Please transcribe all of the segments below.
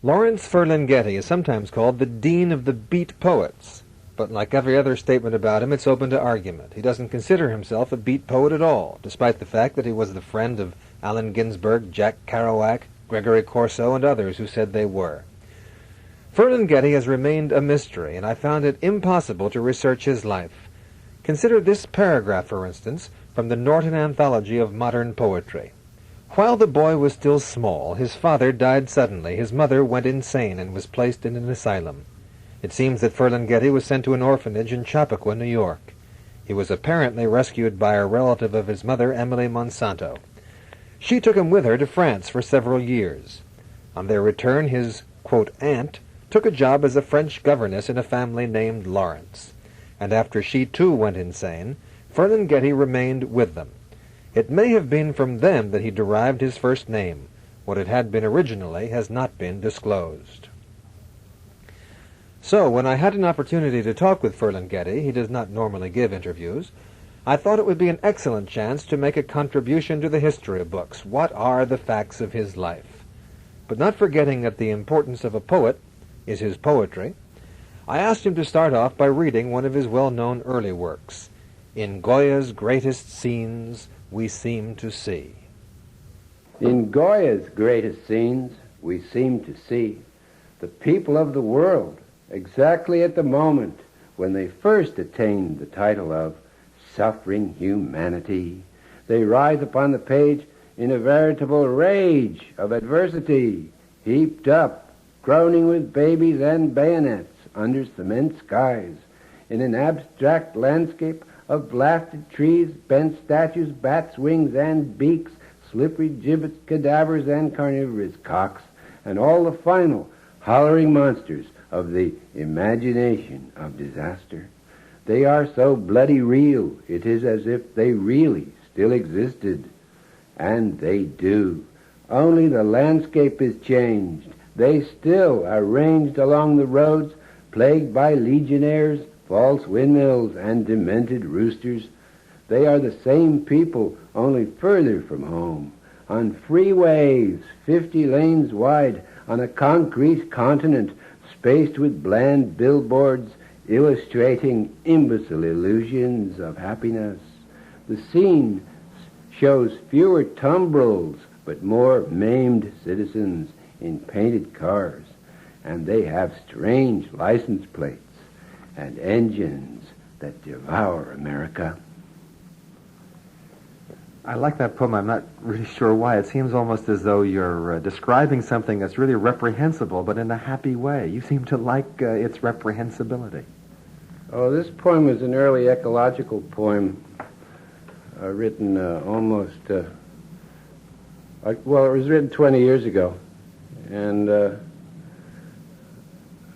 Lawrence Ferlinghetti is sometimes called the Dean of the Beat Poets, but like every other statement about him, it's open to argument. He doesn't consider himself a beat poet at all, despite the fact that he was the friend of Allen Ginsberg, Jack Kerouac, Gregory Corso, and others who said they were. Ferlinghetti has remained a mystery, and I found it impossible to research his life. Consider this paragraph, for instance, from the Norton Anthology of Modern Poetry. While the boy was still small, his father died suddenly. His mother went insane and was placed in an asylum. It seems that Ferlinghetti was sent to an orphanage in Chappaqua, New York. He was apparently rescued by a relative of his mother, Emily Monsanto. She took him with her to France for several years. On their return, his, quote, aunt took a job as a French governess in a family named Lawrence. And after she too went insane, Ferlinghetti remained with them. It may have been from them that he derived his first name. What it had been originally has not been disclosed. So, when I had an opportunity to talk with Ferlinghetti — he does not normally give interviews — I thought it would be an excellent chance to make a contribution to the history of books. What are the facts of his life? But not forgetting that the importance of a poet is his poetry, I asked him to start off by reading one of his well-known early works, In Goya's Greatest Scenes We Seem to See. In Goya's greatest scenes, we seem to see the people of the world exactly at the moment when they first attained the title of suffering humanity. They rise upon the page in a veritable rage of adversity, heaped up, groaning with babies and bayonets under cement skies, in an abstract landscape of blasted trees, bent statues, bats' wings and beaks, slippery gibbets, cadavers, and carnivorous cocks, and all the final hollering monsters of the imagination of disaster. They are so bloody real, it is as if they really still existed. And they do. Only the landscape is changed. They still are ranged along the roads, plagued by legionnaires, false windmills, and demented roosters. They are the same people, only further from home, on freeways 50 lanes wide, on a concrete continent spaced with bland billboards illustrating imbecile illusions of happiness. The scene shows fewer tumbrils, but more maimed citizens in painted cars, and they have strange license plates and engines that devour America. I like that poem. I'm not really sure why. It seems almost as though you're describing something that's really reprehensible, but in a happy way. You seem to like its reprehensibility. Oh, this poem is an early ecological poem written well, it was written 20 years ago. And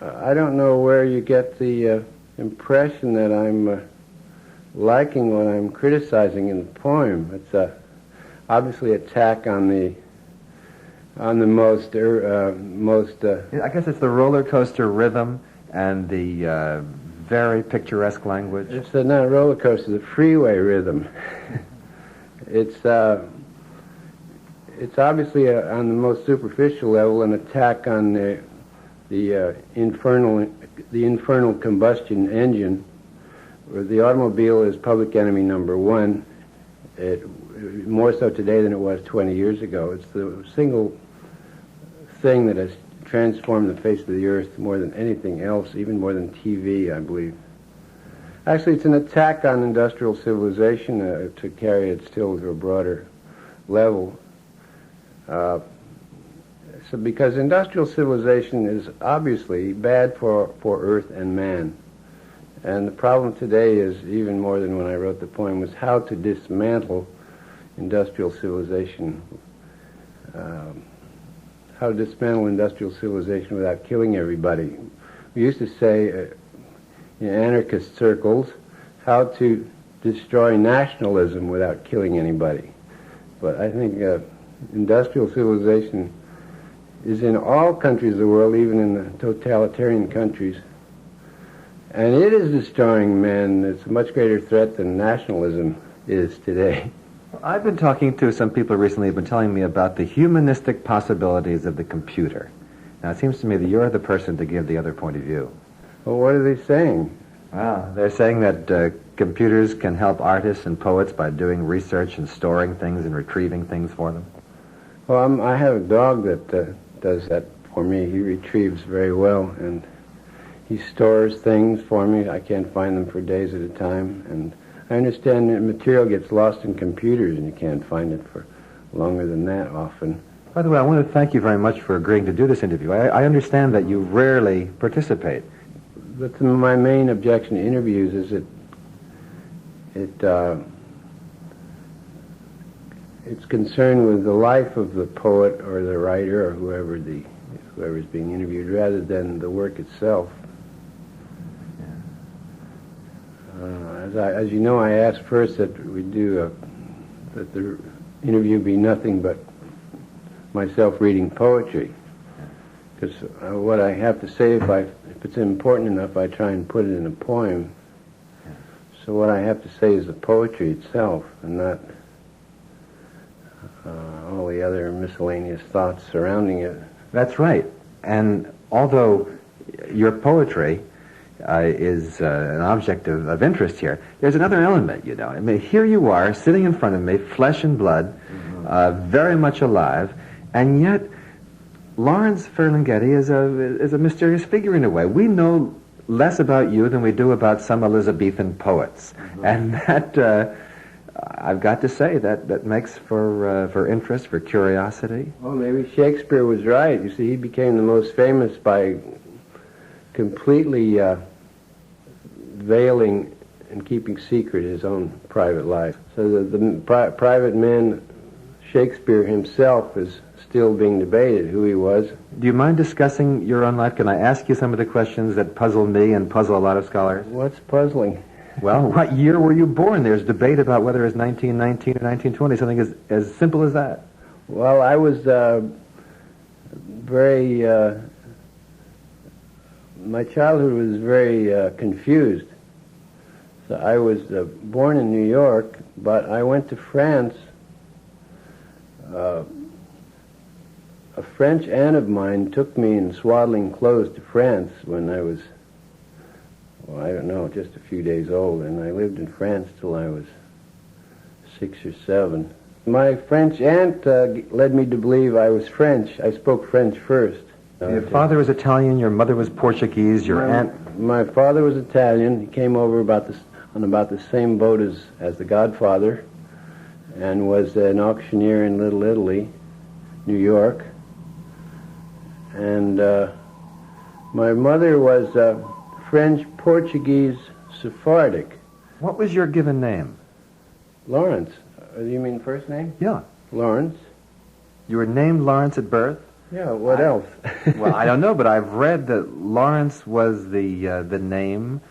I don't know where you get the impression that I'm liking what I'm criticizing in the poem. It's obviously an attack on the most I guess it's the roller coaster rhythm and the very picturesque language. It's not a roller coaster, the freeway rhythm. It's obviously on the most superficial level an attack on the infernal combustion engine. The automobile is public enemy number one, more so today than it was 20 years ago. It's the single thing that has transformed the face of the earth more than anything else, even more than TV, I believe. Actually, it's an attack on industrial civilization to carry it still to a broader level. So because industrial civilization is obviously bad for earth and man. And the problem today is, even more than when I wrote the poem, was how to dismantle industrial civilization. How to dismantle industrial civilization without killing everybody. We used to say in anarchist circles how to destroy nationalism without killing anybody. But I think industrial civilization is in all countries of the world, even in the totalitarian countries. And it is destroying men. It's a much greater threat than nationalism is today. I've been talking to some people recently who've been telling me about the humanistic possibilities of the computer. Now, it seems to me that you're the person to give the other point of view. Well, what are they saying? Well, they're saying that computers can help artists and poets by doing research and storing things and retrieving things for them. Well, I have a dog that does that for me. He retrieves very well, and he stores things for me. I can't find them for days at a time, and I understand that material gets lost in computers, and you can't find it for longer than that often. By the way, I want to thank you very much for agreeing to do this interview. I understand that you rarely participate. But my main objection to interviews is that it's concerned with the life of the poet or the writer or whoever's being interviewed, rather than the work itself. As you know, I asked first that that the interview be nothing but myself reading poetry, because what I have to say, if it's important enough, I try and put it in a poem. So what I have to say is the poetry itself, and not all the other miscellaneous thoughts surrounding it. That's right. And although your poetry is an object of interest here, there's another element, you know. I mean, here you are, sitting in front of me, flesh and blood, very much alive, and yet Lawrence Ferlinghetti is a mysterious figure in a way. We know less about you than we do about some Elizabethan poets. And that, I've got to say, that makes for interest, for curiosity. Well, maybe Shakespeare was right. You see, he became the most famous by completely veiling and keeping secret his own private life. So the private man, Shakespeare himself, is still being debated, who he was. Do you mind discussing your own life? Can I ask you some of the questions that puzzle me and puzzle a lot of scholars? What's puzzling? Well, what year were you born? There's debate about whether it's 1919 or 1920, something as simple as that. Well, I was my childhood was very confused. So I was born in New York, but I went to France. A French aunt of mine took me in swaddling clothes to France when I was, well, I don't know, just a few days old, and I lived in France till I was 6 or 7. My French aunt led me to believe I was French. I spoke French first. Your father was Italian, your mother was Portuguese, your aunt... My father was Italian. He came over on about the same boat as the Godfather, and was an auctioneer in Little Italy, New York. And my mother was French, Portuguese, Sephardic. What was your given name? Lawrence. You mean first name? Yeah. Lawrence. You were named Lawrence at birth? Yeah, what else? Well, I don't know, but I've read that Lawrence was the name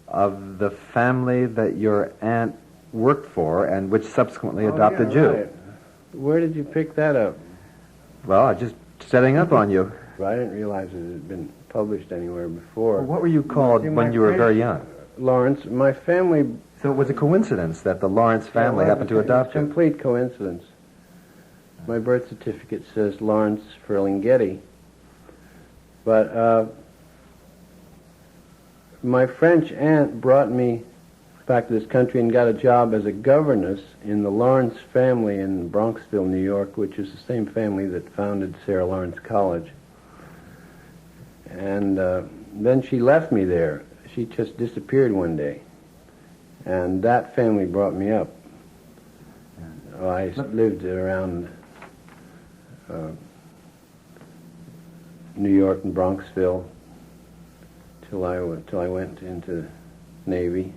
of the family that your aunt worked for and which subsequently adopted you. Right. Where did you pick that up? Well, I'm just setting up on you. I didn't realize it had been published anywhere before. Well, what were you called when you were very young? Lawrence. My family... So it was a coincidence that the Lawrence family happened to adopt you? Complete coincidence. My birth certificate says Lawrence Ferlinghetti. But my French aunt brought me back to this country and got a job as a governess in the Lawrence family in Bronxville, New York, which is the same family that founded Sarah Lawrence College. And then she left me there. She just disappeared one day. And that family brought me up. I lived around New York and Bronxville till I went into the Navy.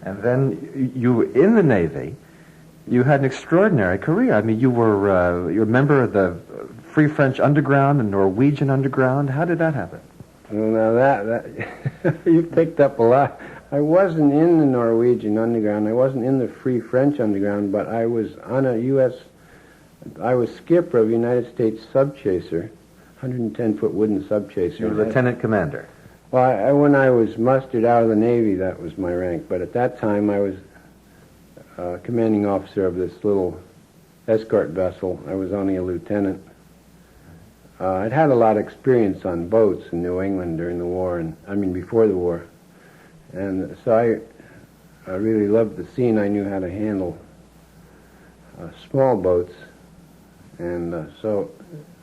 And then you, in the Navy, you had an extraordinary career. I mean, you're a member of the Free French Underground and Norwegian Underground. How did that happen? Well, now that you picked up a lot. I wasn't in the Norwegian Underground. I wasn't in the Free French Underground, but I was on I was skipper of a United States subchaser, 110-foot wooden subchaser. You were lieutenant commander. Well, when I was mustered out of the Navy, that was my rank. But at that time, I was commanding officer of this little escort vessel. I was only a lieutenant. I'd had a lot of experience on boats in New England during the war, before the war. And so I really loved the sea, and I knew how to handle small boats. And so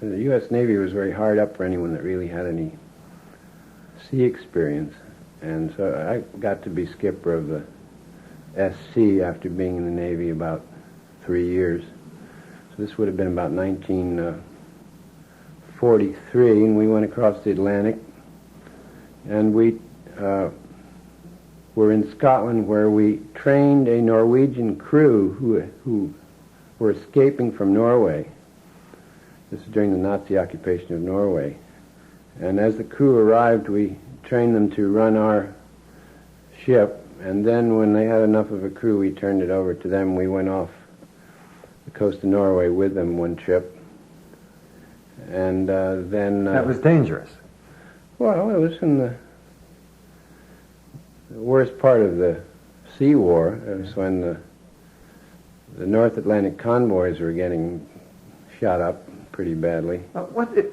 the U.S. Navy was very hard up for anyone that really had any sea experience. And so I got to be skipper of the SC after being in the Navy about 3 years. So this would have been about 1943, and we went across the Atlantic, and we were in Scotland, where we trained a Norwegian crew who were escaping from Norway. This is during the Nazi occupation of Norway. And as the crew arrived, we trained them to run our ship, and then when they had enough of a crew, we turned it over to them. We went off the coast of Norway with them one trip. And then... that was dangerous. Well, it was in the worst part of the sea war. It was when the North Atlantic convoys were getting shot up pretty badly.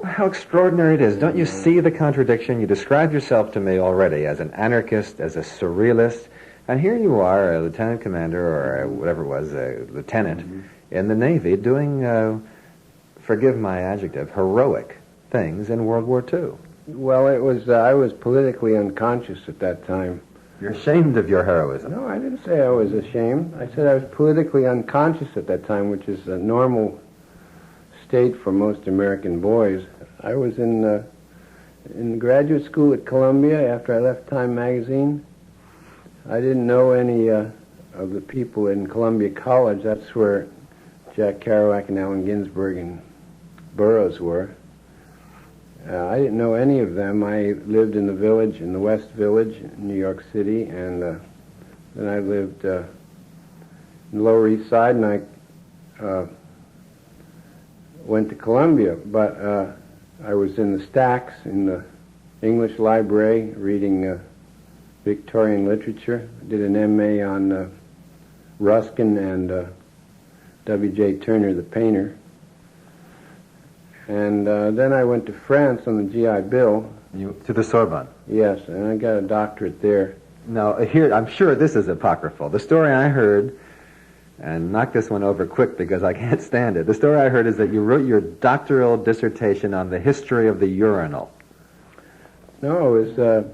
How extraordinary it is. Don't you see the contradiction? You described yourself to me already as an anarchist, as a surrealist, and here you are, a lieutenant commander, or whatever it was, a lieutenant, in the Navy doing, forgive my adjective, heroic things in World War II. Well, it was I was politically unconscious at that time. You're ashamed of your heroism. No, I didn't say I was ashamed. I said I was politically unconscious at that time, which is a normal state for most American boys. I was in graduate school at Columbia after I left Time magazine. I didn't know any of the people in Columbia College. That's where Jack Kerouac and Allen Ginsberg and Burroughs were. I didn't know any of them. I lived in the village, in the West Village, in New York City, and then I lived in the Lower East Side, and I went to Columbia. But I was in the stacks in the English library reading Victorian literature. I did an M.A. on Ruskin and W.J. Turner, the painter. And then I went to France on the GI Bill. To the Sorbonne? Yes, and I got a doctorate there. Now, here, I'm sure this is apocryphal. The story I heard, and knock this one over quick because I can't stand it. The story I heard is that you wrote your doctoral dissertation on the history of the urinal. No, it was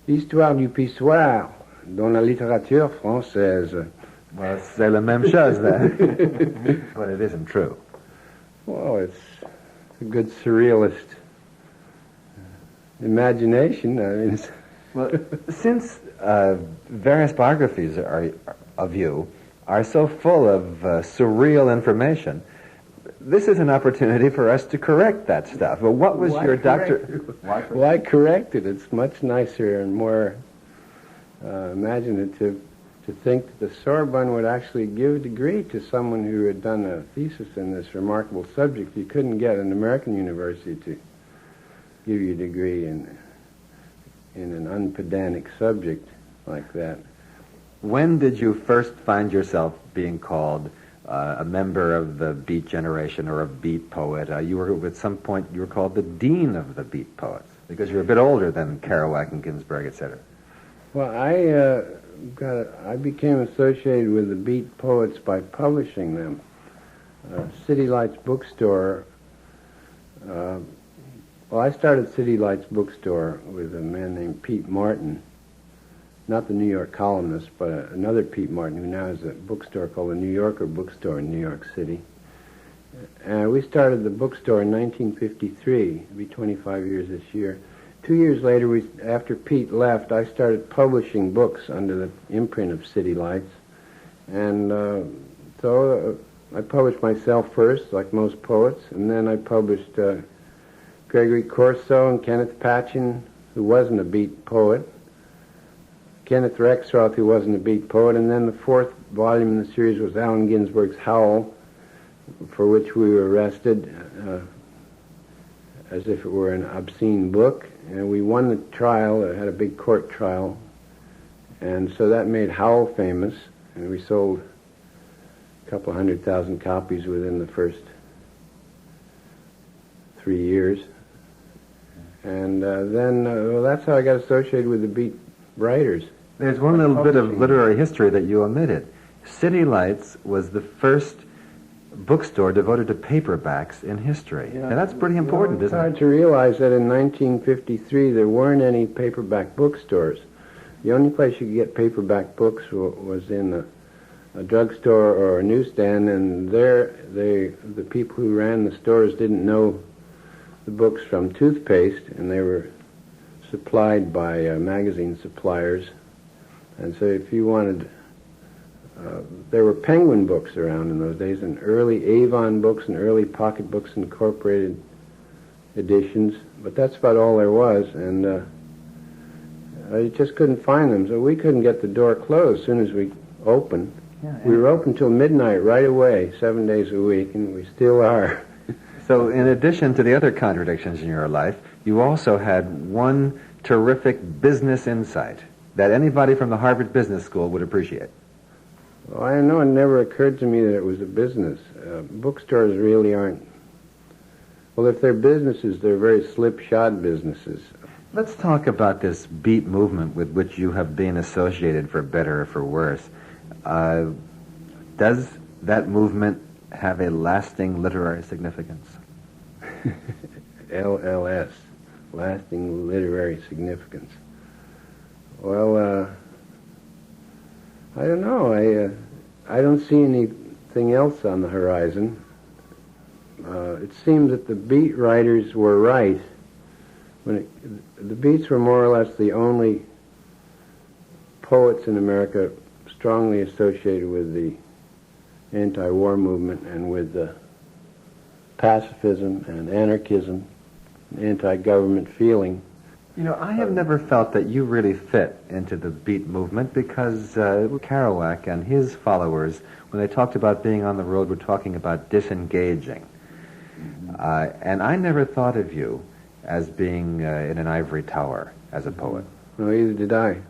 Histoire du pissoir dans la littérature française. Well, c'est la même chose, then. But it isn't true. Well, it's a good surrealist imagination. I mean, well, since various biographies of you are so full of surreal information, this is an opportunity for us to correct that stuff. But what was your doctor? Why correct it? It's much nicer and more imaginative to think that the Sorbonne would actually give a degree to someone who had done a thesis in this remarkable subject. You couldn't get an American university to give you a degree in an unpedantic subject like that. When did you first find yourself being called a member of the Beat generation or a Beat poet? You were at some point you were called the Dean of the Beat poets because you're a bit older than Kerouac and Ginsberg, etc. Well, I became associated with the Beat poets by publishing them. City Lights Bookstore. I started City Lights Bookstore with a man named Pete Martin, not the New York columnist, but another Pete Martin, who now has a bookstore called the New Yorker Bookstore in New York City. We started the bookstore in 1953. It'll be 25 years this year. 2 years later, after Pete left, I started publishing books under the imprint of City Lights. And so I published myself first, like most poets, and then I published Gregory Corso and Kenneth Patchen, who wasn't a Beat poet, Kenneth Rexroth, who wasn't a Beat poet, and then the fourth volume in the series was Allen Ginsberg's Howl, for which we were arrested as if it were an obscene book. And we won the trial. It had a big court trial. And so that made Howl famous. And we sold a couple 100,000 copies within the first 3 years. And then that's how I got associated with the Beat writers. There's one little bit of literary history that you omitted. City Lights was the first bookstore devoted to paperbacks in history. Yeah. And that's pretty important, It's isn't hard it? to realize that in 1953 there weren't any paperback bookstores. The only place you could get paperback books was in a drugstore or a newsstand, and there the people who ran the stores didn't know the books from toothpaste, and they were supplied by magazine suppliers. And so if you wanted, there were Penguin books around in those days, and early Avon books and early Pocket Books Incorporated editions, but that's about all there was, and you just couldn't find them, so we couldn't get the door closed as soon as we opened. Yeah, We were open till midnight right away, 7 days a week, and we still are. So in addition to the other contradictions in your life, you also had one terrific business insight that anybody from the Harvard Business School would appreciate. Well, I know it never occurred to me that it was a business. Bookstores really aren't. Well, if they're businesses, they're very slipshod businesses. Let's talk about this beat movement with which you have been associated for better or for worse. Does that movement have a lasting literary significance? LLS, lasting literary significance. Well, I don't know. I don't see anything else on the horizon. It seems that the beat writers were right. The Beats were more or less the only poets in America strongly associated with the anti-war movement and with the pacifism and anarchism, anti-government feeling. You know, I have never felt that you really fit into the beat movement because Kerouac and his followers, when they talked about being on the road, were talking about disengaging. And I never thought of you as being in an ivory tower as a poet. No, either did I.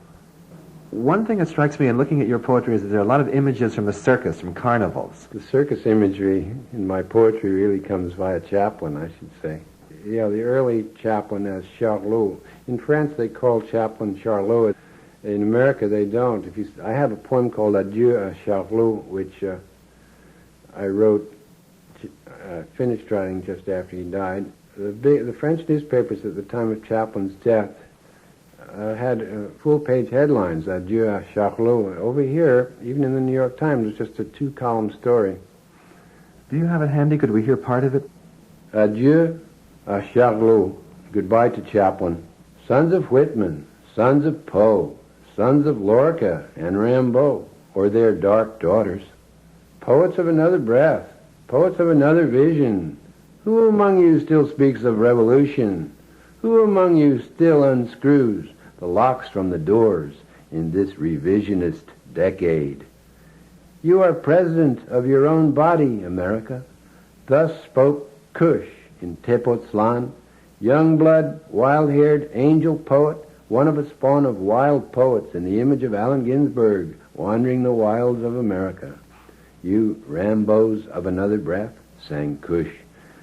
One thing that strikes me in looking at your poetry is that there are a lot of images from the circus, from carnivals. The circus imagery in my poetry really comes via Chaplin, I should say. Yeah, the early Chaplin as Charlot. In France, they call Chaplin Charlot. In America, they don't. I have a poem called Adieu à Charlot, which I wrote, finished writing just after he died. The French newspapers at the time of Chaplin's death had full-page headlines, Adieu à Charlot. Over here, even in the New York Times, it's just a 2-column story. Do you have it handy? Could we hear part of it? Adieu à Charlot. Goodbye to Chaplin. Sons of Whitman, sons of Poe, sons of Lorca and Rimbaud, or their dark daughters. Poets of another breath, poets of another vision. Who among you still speaks of revolution? Who among you still unscrews the locks from the doors in this revisionist decade? You are president of your own body, America. Thus spoke Cush in Tepoztlan, young blood, wild-haired angel poet, one of a spawn of wild poets in the image of Allen Ginsberg, wandering the wilds of America. You Rambos of another breath, sang Cush,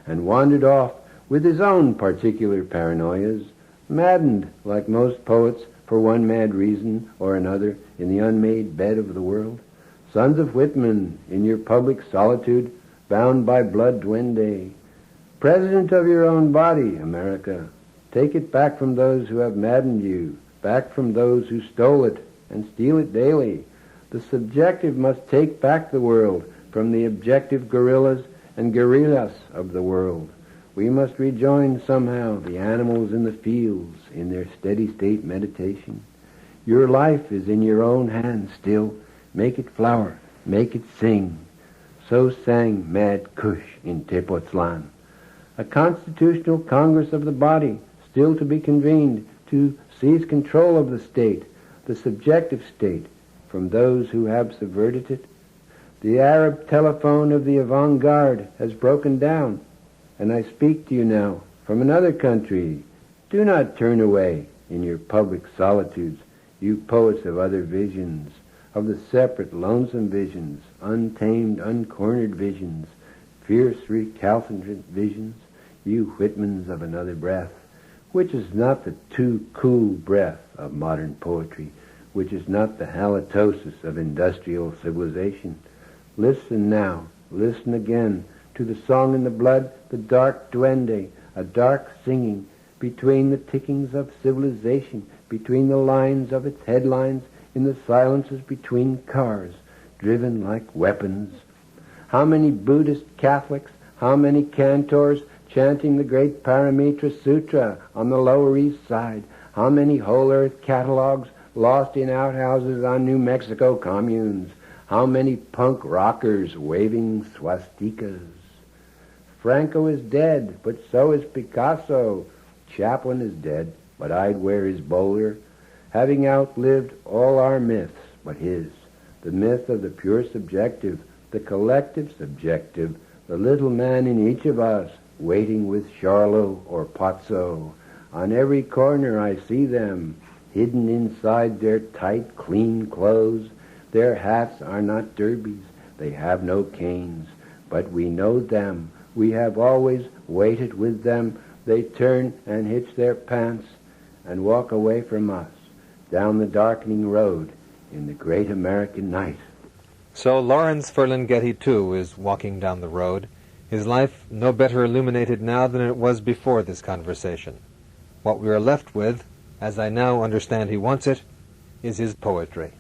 and wandered off with his own particular paranoias, maddened, like most poets, for one mad reason or another, in the unmade bed of the world. Sons of Whitman, in your public solitude, bound by blood duende. President of your own body, America. Take it back from those who have maddened you, back from those who stole it and steal it daily. The subjective must take back the world from the objective guerrillas and guerrillas of the world. We must rejoin somehow the animals in the fields in their steady state meditation. Your life is in your own hands still. Make it flower, make it sing. So sang Mad Cush in Tepoztlan. A constitutional congress of the body still to be convened to seize control of the state, the subjective state, from those who have subverted it. The Arab telephone of the avant-garde has broken down, and I speak to you now from another country. Do not turn away in your public solitudes, you poets of other visions, of the separate, lonesome visions, untamed, uncornered visions, fierce, recalcitrant visions. you Whitmans of another breath, which is not the too cool breath of modern poetry, which is not the halitosis of industrial civilization. Listen now, listen again to the song in the blood, the dark duende, a dark singing between the tickings of civilization, between the lines of its headlines, in the silences between cars, driven like weapons. How many Buddhist Catholics, how many cantors chanting the great Paramitra Sutra on the Lower East Side, how many whole earth catalogs lost in outhouses on New Mexico communes, how many punk rockers waving swastikas. Franco is dead, but so is Picasso. Chaplin is dead, but I'd wear his bowler, having outlived all our myths but his, the myth of the pure subjective, the collective subjective, the little man in each of us, waiting with Charlot or Pozzo. On every corner I see them, hidden inside their tight, clean clothes. Their hats are not derbies, they have no canes, but we know them. We have always waited with them. They turn and hitch their pants and walk away from us down the darkening road in the great American night. So Lawrence Ferlinghetti, too, is walking down the road, his life no better illuminated now than it was before this conversation. What we are left with, as I now understand he wants it, is his poetry.